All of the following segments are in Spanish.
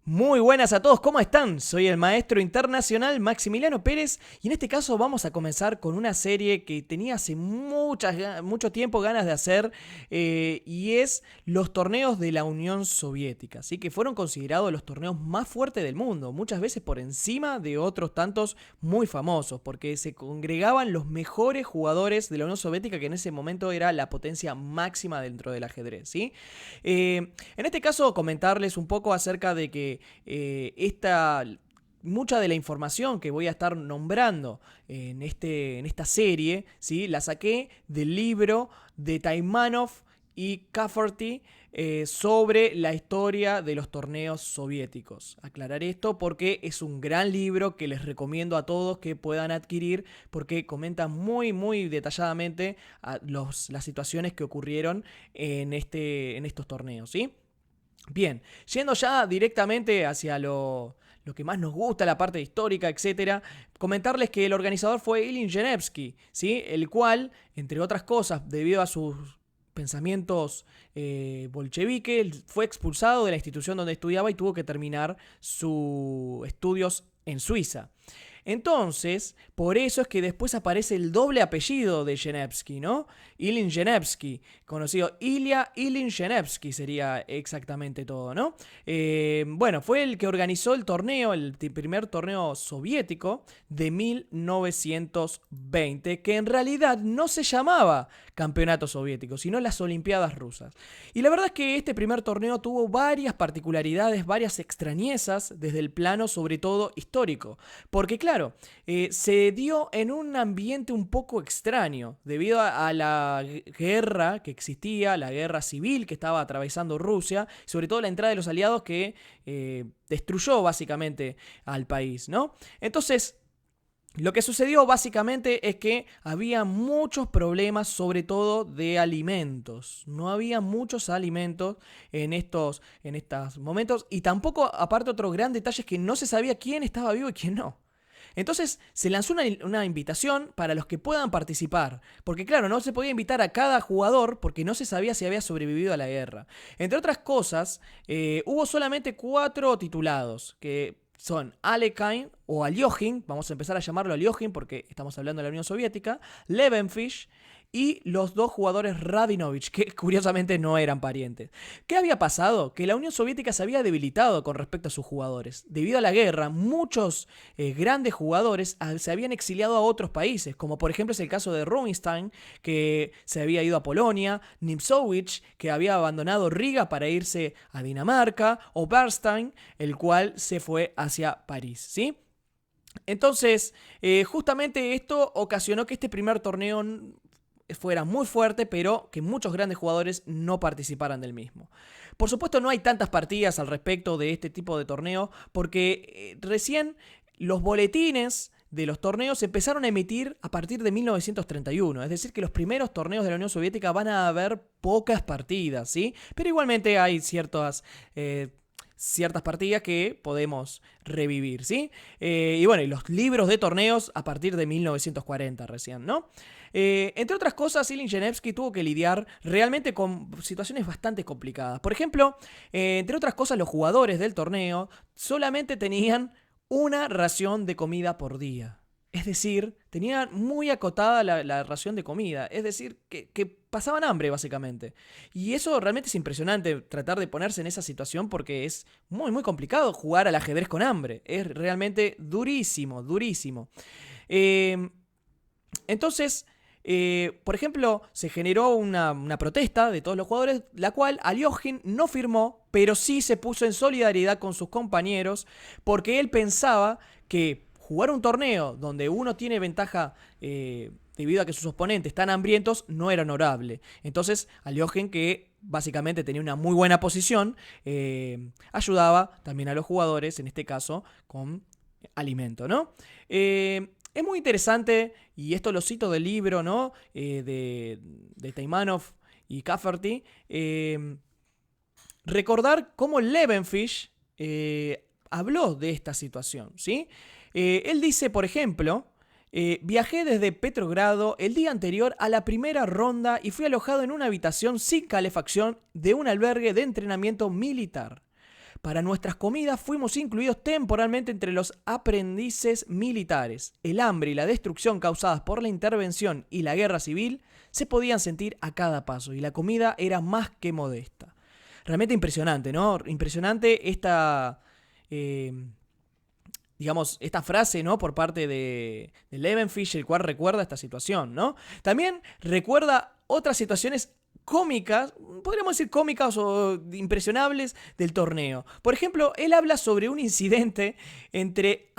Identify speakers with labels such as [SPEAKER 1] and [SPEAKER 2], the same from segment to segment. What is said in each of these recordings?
[SPEAKER 1] Muy buenas a todos, ¿cómo están? Soy el maestro internacional Maximiliano Pérez y en este caso vamos a comenzar con una serie que tenía hace mucho tiempo ganas de hacer y es los torneos de la Unión Soviética, así que fueron considerados los torneos más fuertes del mundo, muchas veces por encima de otros tantos muy famosos, porque se congregaban los mejores jugadores de la Unión Soviética que en ese momento era la potencia máxima dentro del ajedrez, ¿sí? En este caso comentarles un poco acerca de que mucha de la información que voy a estar nombrando en esta serie, ¿sí? La saqué del libro de Taimanov y Cafferty sobre la historia de los torneos soviéticos. Aclarar esto porque es un gran libro que les recomiendo a todos que puedan adquirir porque comenta muy detalladamente las situaciones que ocurrieron en estos torneos, ¿sí? Bien, yendo ya directamente hacia lo que más nos gusta, la parte histórica, etcétera, comentarles que el organizador fue Ilyin Genevsky, ¿sí? El cual, entre otras cosas, debido a sus pensamientos bolcheviques, fue expulsado de la institución donde estudiaba y tuvo que terminar sus estudios en Suiza. Entonces, por eso es que después aparece el doble apellido de Genevsky, ¿no? Ilyin Genevsky, conocido Ilyin Genevsky sería exactamente todo, ¿no? Bueno, fue el que organizó el torneo, el primer torneo soviético de 1920, que en realidad no se llamaba Campeonato Soviético, sino las Olimpiadas Rusas. Y la verdad es que este primer torneo tuvo varias particularidades, varias extrañezas desde el plano sobre todo histórico. Porque claro, se dio en un ambiente un poco extraño, debido a la guerra que existía, la guerra civil que estaba atravesando Rusia, sobre todo la entrada de los aliados que destruyó básicamente al país, ¿no? Entonces, lo que sucedió básicamente es que había muchos problemas, sobre todo de alimentos. No había muchos alimentos en estos momentos y tampoco, aparte, otro gran detalle es que no se sabía quién estaba vivo y quién no. Entonces se lanzó una invitación para los que puedan participar. Porque claro, no se podía invitar a cada jugador porque no se sabía si había sobrevivido a la guerra. Entre otras cosas, hubo solamente 4 titulados, que son Alekhine o Alyoshin, vamos a empezar a llamarlo Alyoshin porque estamos hablando de la Unión Soviética, Levenfish y los 2 jugadores Radinovich, que curiosamente no eran parientes. ¿Qué había pasado? Que la Unión Soviética se había debilitado con respecto a sus jugadores. Debido a la guerra, muchos grandes jugadores se habían exiliado a otros países, como por ejemplo es el caso de Rubinstein, que se había ido a Polonia, Nimzowitsch, que había abandonado Riga para irse a Dinamarca, o Bernstein, el cual se fue hacia París, ¿sí? Entonces, justamente esto ocasionó que este primer torneo fuera muy fuerte, pero que muchos grandes jugadores no participaran del mismo. Por supuesto, no hay tantas partidas al respecto de este tipo de torneo, porque recién los boletines de los torneos se empezaron a emitir a partir de 1931, es decir que los primeros torneos de la Unión Soviética van a haber pocas partidas, ¿sí? Pero igualmente hay ciertas partidas que podemos revivir, ¿sí? Y bueno, y los libros de torneos a partir de 1940 recién, ¿no? Entre otras cosas, Ilyin Genevsky tuvo que lidiar realmente con situaciones bastante complicadas. Por ejemplo, entre otras cosas, los jugadores del torneo solamente tenían una ración de comida por día. Es decir, tenían muy acotada la ración de comida. Es decir, que pasaban hambre básicamente. Y eso realmente es impresionante, tratar de ponerse en esa situación porque es muy complicado jugar al ajedrez con hambre. Es realmente durísimo. Eh, entonces, por ejemplo, se generó una protesta de todos los jugadores, la cual Alyoshin no firmó, pero sí se puso en solidaridad con sus compañeros, porque él pensaba que jugar un torneo donde uno tiene ventaja debido a que sus oponentes están hambrientos no era honorable. Entonces, Alyoshin, que básicamente tenía una muy buena posición, ayudaba también a los jugadores, en este caso, con alimento, ¿no? Es muy interesante, y esto lo cito del libro, ¿no? De Taimanov y Cafferty. Recordar cómo Levenfish habló de esta situación, ¿sí? Él dice, por ejemplo, viajé desde Petrogrado el día anterior a la primera ronda y fui alojado en una habitación sin calefacción de un albergue de entrenamiento militar. Para nuestras comidas fuimos incluidos temporalmente entre los aprendices militares. El hambre y la destrucción causadas por la intervención y la guerra civil se podían sentir a cada paso y la comida era más que modesta. Realmente impresionante, ¿no? Impresionante esta frase, ¿no? Por parte de Levenfish, el cual recuerda esta situación, ¿no? También recuerda otras situaciones cómicas, podríamos decir cómicas o impresionables del torneo. Por ejemplo, él habla sobre un incidente entre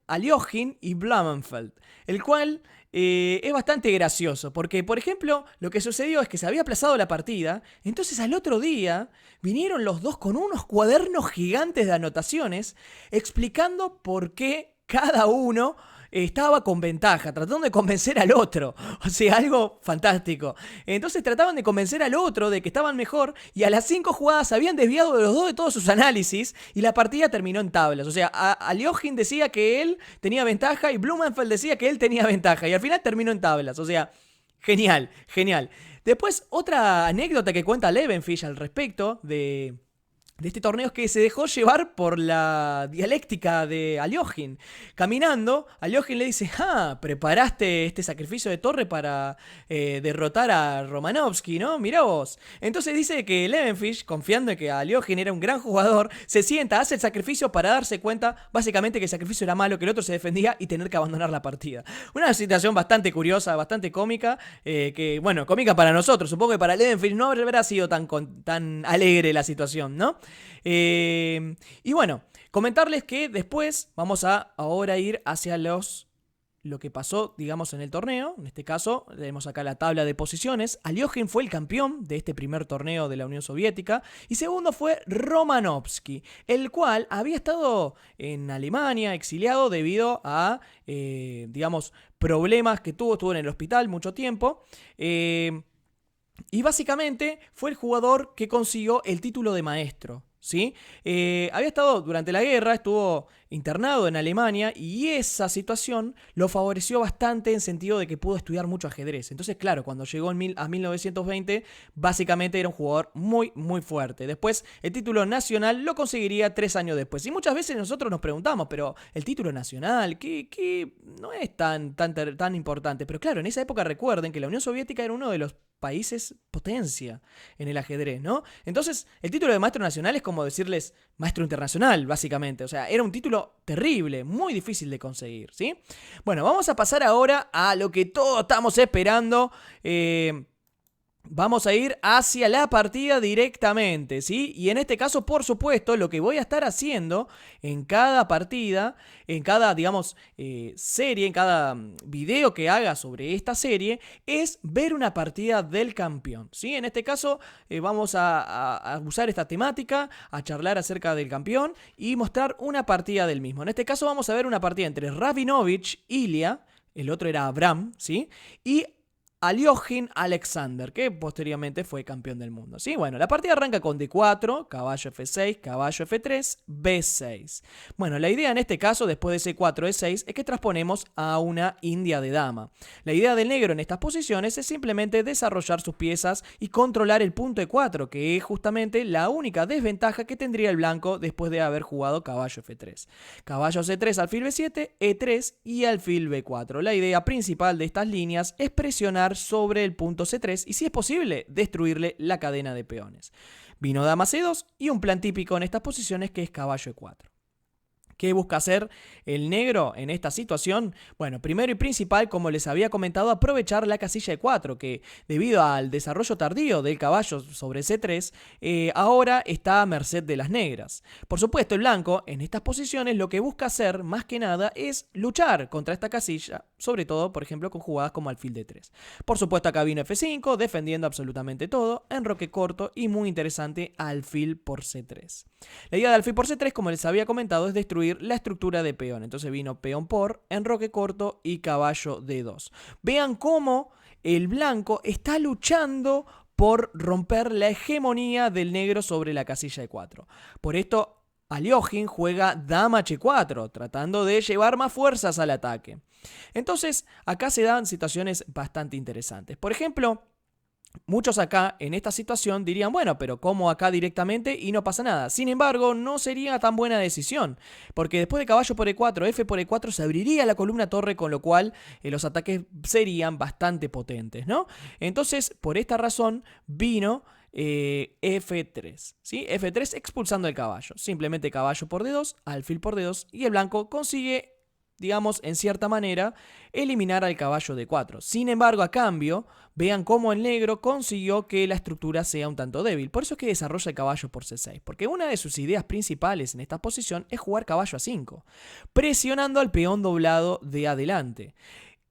[SPEAKER 1] Aljofin y Blumenfeld, el cual es bastante gracioso, porque, por ejemplo, lo que sucedió es que se había aplazado la partida, entonces al otro día vinieron los dos con unos cuadernos gigantes de anotaciones explicando por qué cada uno estaba con ventaja, tratando de convencer al otro. O sea, algo fantástico. Entonces trataban de convencer al otro de que estaban mejor y a las 5 jugadas se habían desviado de los dos de todos sus análisis y la partida terminó en tablas. O sea, Aljofin decía que él tenía ventaja y Blumenfeld decía que él tenía ventaja y al final terminó en tablas. O sea, genial, genial. Después, otra anécdota que cuenta Levenfish al respecto de este torneo es que se dejó llevar por la dialéctica de Aljofin. Caminando, Aljofin le dice: preparaste este sacrificio de torre para derrotar a Romanovsky, ¿no? Mirá vos. Entonces dice que Levenfish, confiando en que Aljofin era un gran jugador, se sienta, hace el sacrificio para darse cuenta, básicamente, que el sacrificio era malo, que el otro se defendía y tener que abandonar la partida. Una situación bastante curiosa, bastante cómica, cómica para nosotros. Supongo que para Levenfish no habrá sido tan alegre la situación, ¿no? Y bueno, comentarles que después vamos a ahora ir hacia lo que pasó, digamos, en el torneo. En este caso, tenemos acá la tabla de posiciones. Aljofin fue el campeón de este primer torneo de la Unión Soviética. Y segundo fue Romanovsky, el cual había estado en Alemania, exiliado debido a, problemas que estuvo en el hospital mucho tiempo. Y básicamente fue el jugador que consiguió el título de maestro, ¿sí? Había estado durante la guerra, estuvo internado en Alemania y esa situación lo favoreció bastante en sentido de que pudo estudiar mucho ajedrez. Entonces, claro, cuando llegó a 1920, básicamente era un jugador muy, muy fuerte. Después, el título nacional lo conseguiría 3 años después. Y muchas veces nosotros nos preguntamos, pero el título nacional, ¿qué no es tan importante? Pero claro, en esa época recuerden que la Unión Soviética era uno de los países potencia en el ajedrez, ¿no? Entonces, el título de maestro nacional es como decirles maestro internacional, básicamente. O sea, era un título terrible, muy difícil de conseguir, ¿sí? Bueno, vamos a pasar ahora a lo que todos estamos esperando. Vamos a ir hacia la partida directamente, ¿sí? Y en este caso, por supuesto, lo que voy a estar haciendo en cada partida, en cada, serie, en cada video que haga sobre esta serie, es ver una partida del campeón, ¿sí? En este caso, vamos a usar esta temática, a charlar acerca del campeón y mostrar una partida del mismo. En este caso, vamos a ver una partida entre Rabinovich, Ilia, el otro era Abram, ¿sí? Y Aljofin Alexander, que posteriormente fue campeón del mundo, ¿sí? Bueno, la partida arranca con D4, caballo F6, caballo F3, B6. Bueno, la idea en este caso, después de C4, E6, es que transponemos a una india de dama. La idea del negro en estas posiciones es simplemente desarrollar sus piezas y controlar el punto E4, que es justamente la única desventaja que tendría el blanco después de haber jugado caballo F3. Caballo C3, alfil B7, E3 y alfil B4. La idea principal de estas líneas es presionar sobre el punto C3 y, si es posible, destruirle la cadena de peones. Vino dama C2 y un plan típico en estas posiciones que es caballo E4. ¿Qué busca hacer el negro en esta situación? Bueno, primero y principal, como les había comentado, aprovechar la casilla E4, que debido al desarrollo tardío del caballo sobre C3, ahora está a merced de las negras. Por supuesto, el blanco en estas posiciones lo que busca hacer, más que nada, es luchar contra esta casilla, sobre todo, por ejemplo, con jugadas como alfil D3. Por supuesto, acá vino F5, defendiendo absolutamente todo, enroque corto y muy interesante, alfil por C3. La idea de alfil por C3, como les había comentado, es destruir la estructura de peón. Entonces vino peón por, enroque corto y caballo D2. Vean cómo el blanco está luchando por romper la hegemonía del negro sobre la casilla E4. Por esto, Aljofin juega dama H4, tratando de llevar más fuerzas al ataque. Entonces, acá se dan situaciones bastante interesantes. Por ejemplo, Muchos acá en esta situación dirían, bueno, pero como acá directamente y no pasa nada. Sin embargo, no sería tan buena decisión, porque después de caballo por E4, F por E4 se abriría la columna torre, con lo cual los ataques serían bastante potentes, ¿no? Entonces, por esta razón, vino F3, ¿sí? F3 expulsando el caballo. Simplemente caballo por D2, alfil por D2 y el blanco consigue, digamos, en cierta manera, eliminar al caballo de 4. Sin embargo, a cambio, vean cómo el negro consiguió que la estructura sea un tanto débil. Por eso es que desarrolla el caballo por C6. Porque una de sus ideas principales en esta posición es jugar caballo a 5, presionando al peón doblado de adelante.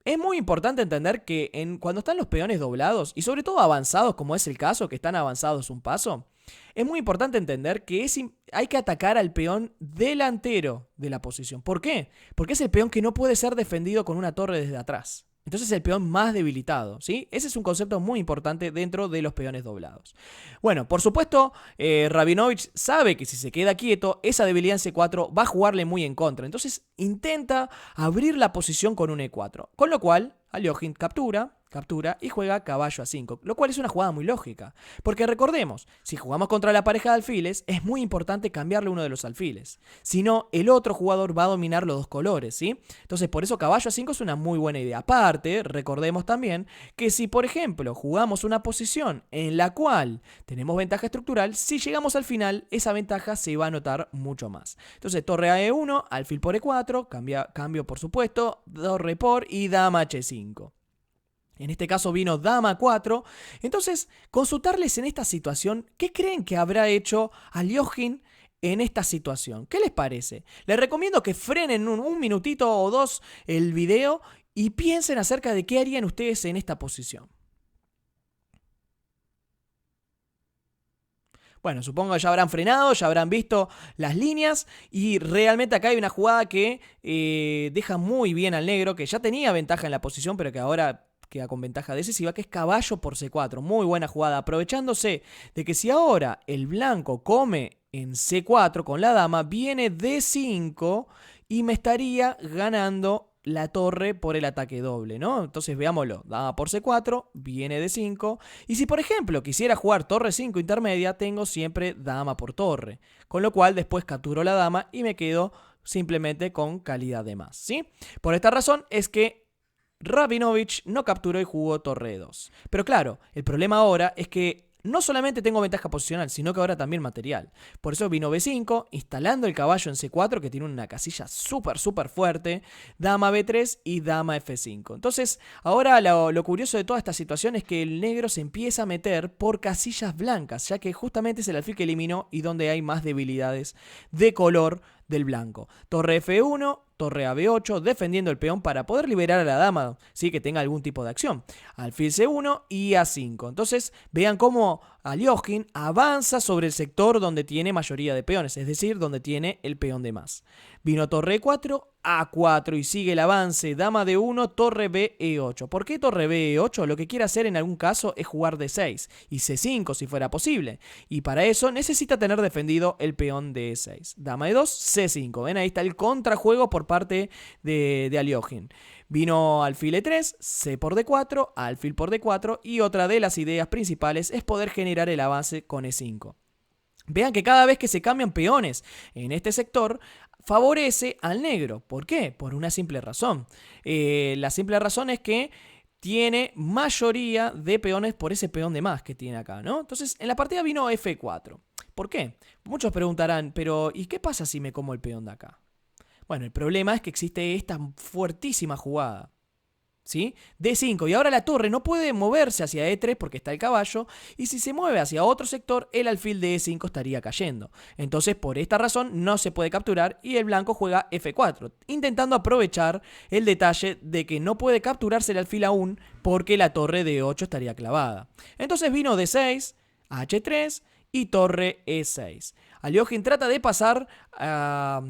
[SPEAKER 1] Es muy importante entender que cuando están los peones doblados, y sobre todo avanzados, como es el caso, que están avanzados un paso, es muy importante entender que hay que atacar al peón delantero de la posición. ¿Por qué? Porque es el peón que no puede ser defendido con una torre desde atrás. Entonces es el peón más debilitado, ¿sí? Ese es un concepto muy importante dentro de los peones doblados. Bueno, por supuesto, Rabinovich sabe que si se queda quieto, esa debilidad en C4 va a jugarle muy en contra. Entonces intenta abrir la posición con un E4. Con lo cual, Aljochin captura y juega caballo a 5, lo cual es una jugada muy lógica. Porque recordemos, si jugamos contra la pareja de alfiles, es muy importante cambiarle uno de los alfiles. Si no, el otro jugador va a dominar los dos colores, ¿sí? Entonces, por eso caballo a 5 es una muy buena idea. Aparte, recordemos también que si, por ejemplo, jugamos una posición en la cual tenemos ventaja estructural, si llegamos al final, esa ventaja se va a notar mucho más. Entonces, torre a E1, alfil por E4, cambio por supuesto, torre por y dama H5. En este caso vino dama 4. Entonces, consultarles en esta situación, ¿qué creen que habrá hecho Aljochin en esta situación? ¿Qué les parece? Les recomiendo que frenen un minutito o dos el video y piensen acerca de qué harían ustedes en esta posición. Bueno, supongo que ya habrán frenado, ya habrán visto las líneas y realmente acá hay una jugada que deja muy bien al negro, que ya tenía ventaja en la posición, pero que ahora queda con ventaja decisiva, que es caballo por C4. Muy buena jugada, aprovechándose de que si ahora el blanco come en C4 con la dama, viene D5 y me estaría ganando la torre por el ataque doble, ¿no? Entonces veámoslo, dama por C4, viene D5, y si por ejemplo quisiera jugar torre 5 intermedia, tengo siempre dama por torre, con lo cual después capturo la dama y me quedo simplemente con calidad de más, ¿sí? Por esta razón es que Rabinovich no capturó y jugó torre 2. Pero claro, el problema ahora es que no solamente tengo ventaja posicional, sino que ahora también material. Por eso vino B5, instalando el caballo en C4, que tiene una casilla súper fuerte, dama B3 y dama F5. Entonces, ahora lo curioso de toda esta situación es que el negro se empieza a meter por casillas blancas, ya que justamente es el alfil que eliminó y donde hay más debilidades de color del blanco. Torre F1, torre a B8, defendiendo el peón para poder liberar a la dama, ¿sí? Que tenga algún tipo de acción. Alfil C1 y A5. Entonces, vean cómo Aljochin avanza sobre el sector donde tiene mayoría de peones, es decir, donde tiene el peón de más. Vino torre E4, A4 y sigue el avance, dama D1, torre B, E8. ¿Por qué torre B, E8? Lo que quiere hacer en algún caso es jugar D6 y C5 si fuera posible. Y para eso necesita tener defendido el peón de E6. Dama E2, C5. Ven, ahí está el contrajuego por parte de Aljochin. Vino alfil E3, C por D4, alfil por D4 y otra de las ideas principales es poder generar el avance con E5. Vean que cada vez que se cambian peones en este sector, favorece al negro. ¿Por qué? Por una simple razón. La simple razón es que tiene mayoría de peones por ese peón de más que tiene acá, ¿no? Entonces, en la partida vino F4. ¿Por qué? Muchos preguntarán, pero ¿y qué pasa si me como el peón de acá? Bueno, el problema es que existe esta fuertísima jugada, ¿sí? D5, y ahora la torre no puede moverse hacia E3 porque está el caballo, y si se mueve hacia otro sector, el alfil de E5 estaría cayendo. Entonces, por esta razón, no se puede capturar y el blanco juega F4, intentando aprovechar el detalle de que no puede capturarse el alfil aún porque la torre de 8 estaría clavada. Entonces vino D6, H3 y torre E6. Aljochin trata de pasar a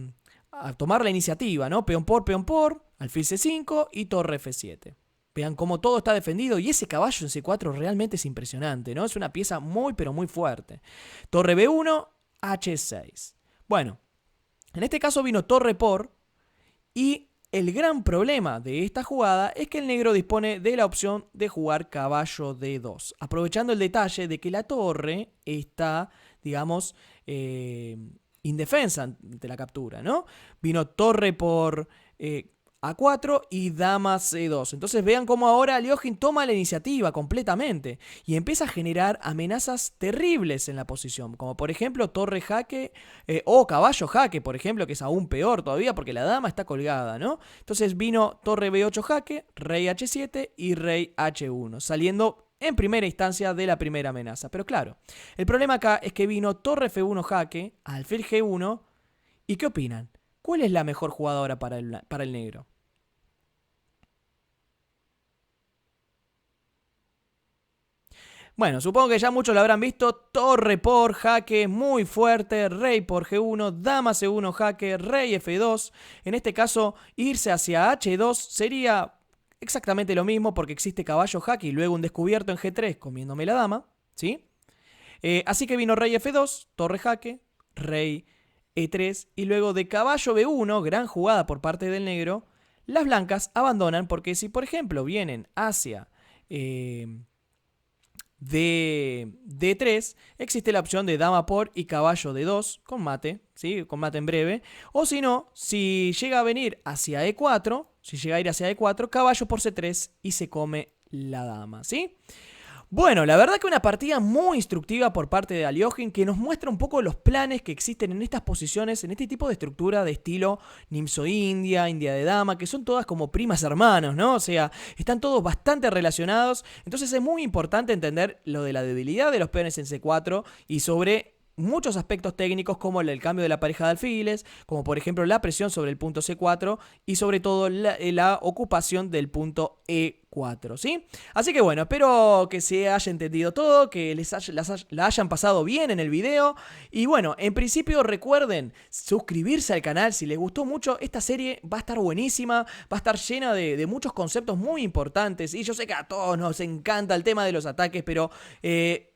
[SPEAKER 1] tomar la iniciativa, ¿no? Peón por, alfil C5 y torre F7. Vean cómo todo está defendido y ese caballo en C4 realmente es impresionante, ¿no? Es una pieza muy pero muy fuerte. Torre B1, H6. Bueno, en este caso vino torre por y El gran problema de esta jugada es que el negro dispone de la opción de jugar caballo D2, aprovechando el detalle de que la torre está, digamos, indefensa ante la captura, ¿no? Vino torre por A4 y dama C2. Entonces vean cómo ahora Aljofin toma la iniciativa completamente y empieza a generar amenazas terribles en la posición, como por ejemplo torre jaque o caballo jaque, por ejemplo, que es aún peor todavía porque la dama está colgada, ¿no? Entonces vino torre B8 jaque, rey H7 y rey H1, saliendo en primera instancia de la primera amenaza. Pero claro, el problema acá es que vino torre F1 jaque, alfil G1. ¿Y qué opinan? ¿Cuál es la mejor jugadora para el negro? Bueno, supongo que ya muchos lo habrán visto. Torre por jaque, muy fuerte. Rey por G1, dama C1 jaque, rey F2. En este caso, irse hacia H2 sería exactamente lo mismo porque existe caballo jaque y luego un descubierto en G3 comiéndome la dama, ¿sí? Así que vino rey F2, torre jaque, rey E3 y luego de caballo B1, gran jugada por parte del negro, las blancas abandonan porque si por ejemplo vienen hacia D3, existe la opción de dama por y caballo D2 con mate, ¿sí? Con mate en breve. O si no, si llega a venir hacia E4, si llega a ir hacia E4, caballo por C3 y se come la dama, ¿sí? Bueno, la verdad que una partida muy instructiva por parte de Aljofin que nos muestra un poco los planes que existen en estas posiciones, en este tipo de estructura de estilo Nimzo-India, India de Dama, que son todas como primas hermanos, ¿no? O sea, están todos bastante relacionados, entonces es muy importante entender lo de la debilidad de los peones en C4 y sobre muchos aspectos técnicos como el cambio de la pareja de alfiles, como por ejemplo la presión sobre el punto C4 y sobre todo la ocupación del punto E4, ¿sí? Así que bueno, espero que se haya entendido todo, que la hayan pasado bien en el video y bueno, en principio recuerden suscribirse al canal si les gustó mucho. Esta serie va a estar buenísima, va a estar llena de muchos conceptos muy importantes y yo sé que a todos nos encanta el tema de los ataques, pero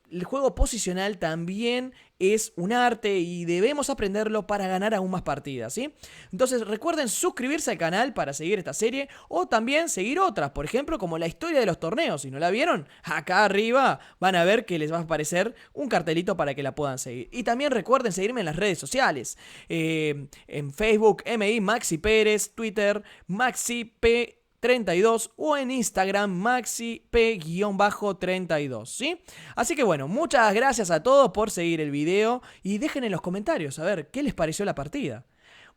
[SPEAKER 1] el juego posicional también es un arte y debemos aprenderlo para ganar aún más partidas, ¿sí? Entonces recuerden suscribirse al canal para seguir esta serie o también seguir otras, por ejemplo como la historia de los torneos. Si no la vieron, acá arriba van a ver que les va a aparecer un cartelito para que la puedan seguir. Y también recuerden seguirme en las redes sociales, en Facebook, MI Maxi Pérez, Twitter, Maxi P 32 o en Instagram maxip-32, ¿sí? Así que bueno, muchas gracias a todos por seguir el video y dejen en los comentarios a ver qué les pareció la partida.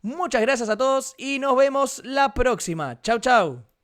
[SPEAKER 1] Muchas gracias a todos y nos vemos la próxima. Chau, chau.